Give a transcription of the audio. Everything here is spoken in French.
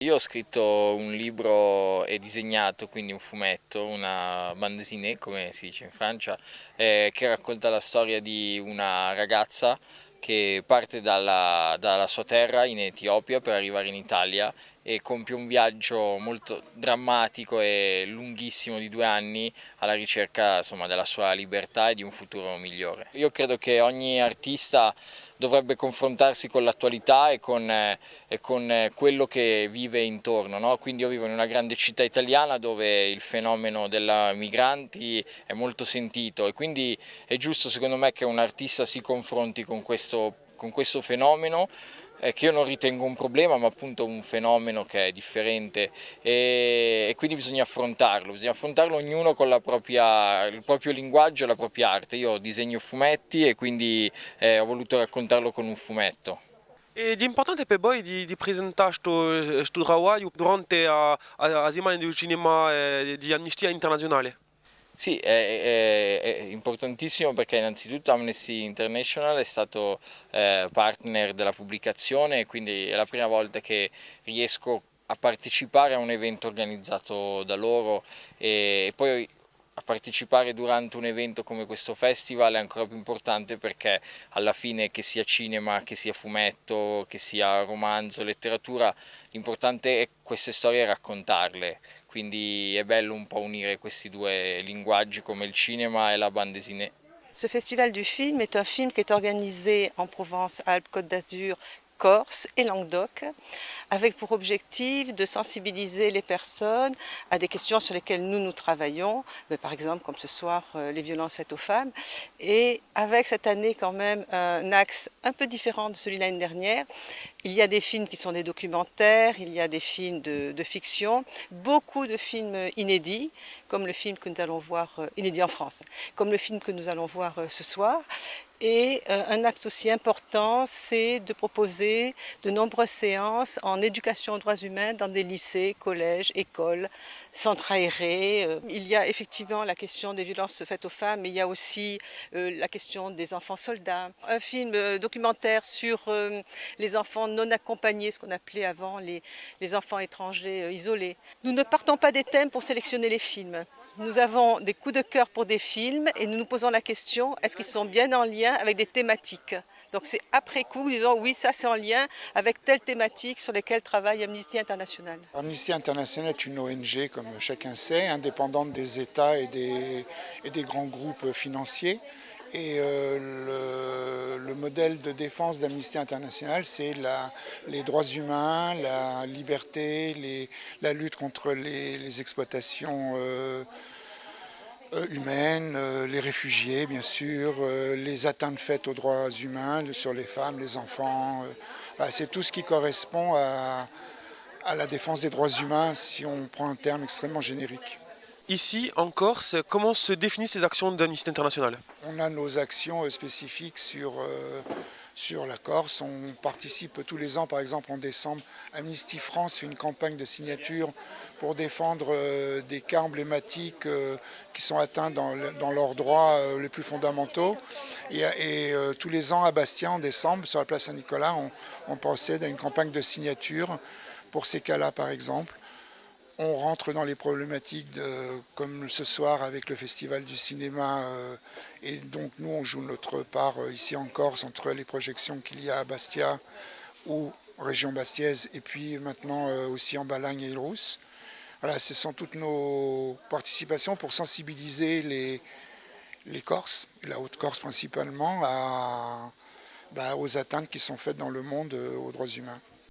Io ho scritto un libro e disegnato, quindi un fumetto, una bande dessinée, come si dice in Francia, che racconta la storia di una ragazza che parte dalla sua terra in Etiopia per arrivare in Italia e compie un viaggio molto drammatico e lunghissimo di 2 anni alla ricerca, insomma, della sua libertà e di un futuro migliore. Io credo che ogni artista dovrebbe confrontarsi con l'attualità e con quello che vive intorno, no? Quindi io vivo in una grande città italiana dove il fenomeno dei migranti è molto sentito e quindi è giusto secondo me che un artista si confronti con questo fenomeno, che io non ritengo un problema ma appunto un fenomeno che è differente e quindi bisogna affrontarlo ognuno con il proprio linguaggio e la propria arte. Io disegno fumetti e quindi ho voluto raccontarlo con un fumetto. E di importante per voi di presentare questo lavoro durante la settimana del cinema di Amnistia Internazionale? Sì, è importantissimo perché innanzitutto Amnesty International è stato partner della pubblicazione e quindi è la prima volta che riesco a partecipare a un evento organizzato da loro e poi a partecipare durante un evento come questo festival è ancora più importante perché alla fine che sia cinema, che sia fumetto, che sia romanzo, letteratura, l'importante è queste storie raccontarle, quindi è bello un po' unire questi due linguaggi come il cinema e la bande dessinée. Ce festival du film est un film qui est organisé en Provence, Alpes, Côte d'Azur, Corse et Languedoc, avec pour objectif de sensibiliser les personnes à des questions sur lesquelles nous travaillons, par exemple comme ce soir les violences faites aux femmes, et avec cette année quand même un axe un peu différent de celui de l'année dernière. Il y a des films qui sont des documentaires, il y a des films de fiction, beaucoup de films inédits, comme le film que nous allons voir, inédit en France, comme le film que nous allons voir ce soir. Et un axe aussi important, c'est de proposer de nombreuses séances en éducation aux droits humains dans des lycées, collèges, écoles, centres aérés. Il y a effectivement la question des violences faites aux femmes, mais il y a aussi la question des enfants soldats. Un film documentaire sur les enfants non accompagnés, ce qu'on appelait avant les enfants étrangers isolés. Nous ne partons pas des thèmes pour sélectionner les films. Nous avons des coups de cœur pour des films et nous nous posons la question, est-ce qu'ils sont bien en lien avec des thématiques? Donc c'est après coup, disons oui, ça c'est en lien avec telle thématique sur lesquelles travaille Amnesty International. Amnesty International est une ONG, comme chacun sait, indépendante des États et des grands groupes financiers. Et le modèle de défense d'Amnesty International, c'est les droits humains, la liberté, la lutte contre les exploitations humaines, les réfugiés bien sûr, les atteintes faites aux droits humains sur les femmes, les enfants. C'est tout ce qui correspond à la défense des droits humains si on prend un terme extrêmement générique. Ici, en Corse, comment se définissent ces actions d'Amnesty International? On a nos actions spécifiques sur la Corse. On participe tous les ans, par exemple en décembre, Amnesty France fait une campagne de signature pour défendre des cas emblématiques qui sont atteints dans leurs droits les plus fondamentaux. Et tous les ans à Bastia, en décembre, sur la place Saint-Nicolas, on procède à une campagne de signature pour ces cas-là, par exemple. On rentre dans les problématiques comme ce soir avec le Festival du cinéma et donc nous on joue notre part ici en Corse entre les projections qu'il y a à Bastia ou région bastiaise et puis maintenant aussi en Balagne et Île-Rousse. Voilà, ce sont toutes nos participations pour sensibiliser les Corses, la Haute-Corse principalement, aux atteintes qui sont faites dans le monde aux droits humains.